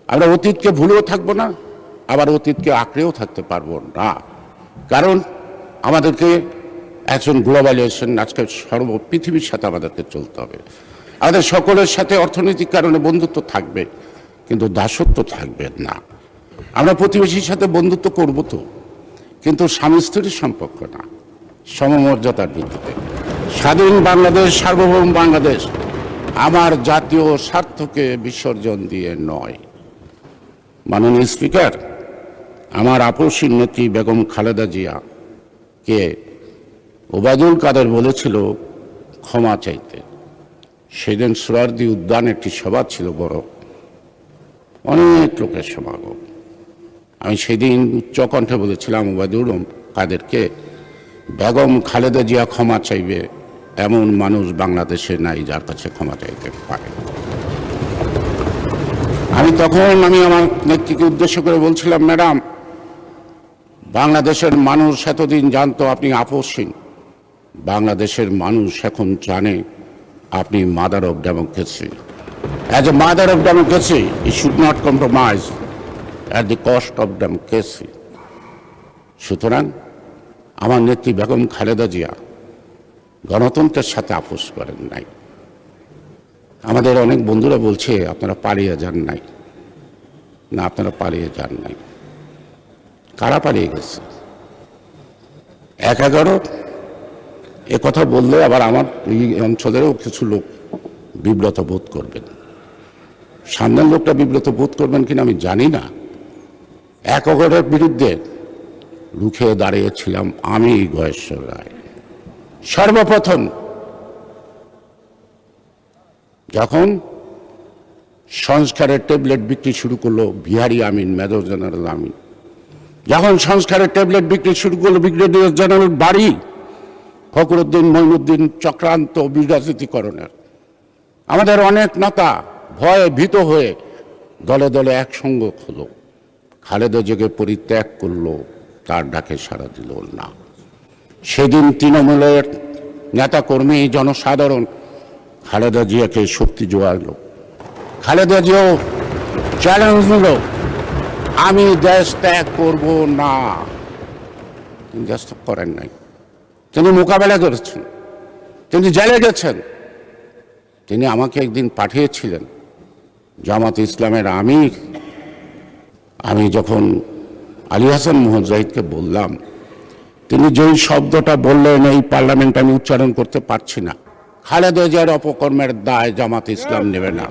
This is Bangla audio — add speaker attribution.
Speaker 1: আমরা অতীতকে ভুলেও থাকবো না, আবার অতীতকে আঁকড়েও থাকতে পারবো না। কারণ আমাদেরকে একজন গ্লোবালাইজেশন আজকে পৃথিবীর সাথে আমাদেরকে চলতে হবে। আমাদের সকলের সাথে অর্থনৈতিক কারণে বন্ধুত্ব থাকবে, কিন্তু দাসত্ব থাকবে না। আমরা প্রতিবেশীর সাথে বন্ধুত্ব করব তো, কিন্তু স্বামী স্ত্রীর সম্পর্ক না, সমমর্যাদার ভিত্তিতে। স্বাধীন বাংলাদেশ, সার্বভৌম বাংলাদেশ আমার জাতীয় স্বার্থকে বিসর্জন দিয়ে নয়। মাননীয় স্পিকার, আমার আপসী নেত্রী বেগম খালেদা জিয়াকে ওবায়দুল কাদের বলেছিল ক্ষমা চাইতে। সেদিন সোহরাওয়ার্দী উদ্যানে একটি সভা ছিল, বড়, অনেক লোকের সমাগম। আমি সেদিন উচ্চকণ্ঠে বলেছিলাম ওবায়দুল কাদেরকে, বেগম খালেদা জিয়া ক্ষমা চাইবে এমন মানুষ বাংলাদেশে নাই যার কাছে ক্ষমা চাইতে পারে। আমি আমার নেত্রীকে উদ্দেশ্য করে বলছিলাম, ম্যাডাম, বাংলাদেশের মানুষ এতদিন জানতো আপনি আপসহীন, বাংলাদেশের মানুষ এখন জানে আপনি mother of democracy. As a mother of democracy you should not compromise at the cost of democracy. সুতরাং আমার নেত্রী বেগম খালেদা জিয়া গণতন্ত্রের সাথে আপোষ করেন নাই। আমাদের অনেক বন্ধুরা বলছে আপনারা পালিয়ে যান নাই। না, আপনারা পালিয়ে যান নাই। কারা পালিয়ে গেছে? ১/১১ এ কথা বললে আবার আমার এই অঞ্চলেরও কিছু লোক বিব্রত বোধ করবেন। সামনের লোকটা বিব্রত বোধ করবেন কিনা আমি জানি না। ১/১১ বিরুদ্ধে রুখে দাঁড়িয়েছিলাম আমি, গয়েশ্বর রায়। সর্বপ্রথম যখন সংস্কারের ট্যাবলেট বিক্রি শুরু করলো বিহারী আমিন, মেজর জেনারেল আমিন, যখন সংস্কারের ট্যাবলেট বিক্রি শুরু করলো ব্রিগেডিয়ার জেনারেল বাড়ি, ফখরুদ্দিন মঈনুদ্দিন চক্রান্ত বিরাজনীতিকরণের, আমাদের অনেক নেতা ভয়ে ভীত হয়ে দলে দলে একসঙ্গ হলো। খালেদা জিয়াকে পরিত্যাগ করলো, তার ডাকে সাড়া দিল না। সেদিন তৃণমূলের নেতাকর্মী, জনসাধারণ খালেদা জিয়াকে শক্তি জোগালো। খালেদা জিয়াও চ্যালেঞ্জ নিল, আমি দেশ ত্যাগ করব না। তিনি দেশ ত্যাগ করেন নাই, তিনি মোকাবেলা করেছেন, তিনি জেলে গেছেন। তিনি আমাকে একদিন পাঠিয়েছিলেন জামাত ইসলামের আমির। আমি যখন আলী হাসান মুজাহিদকে বললাম, তিনি যেই শব্দটা বললেন এই পার্লামেন্ট আমি উচ্চারণ করতে পারছি না, খালেদা জিয়ার অপকর্মের দায় জামাত ইসলাম নেবে না।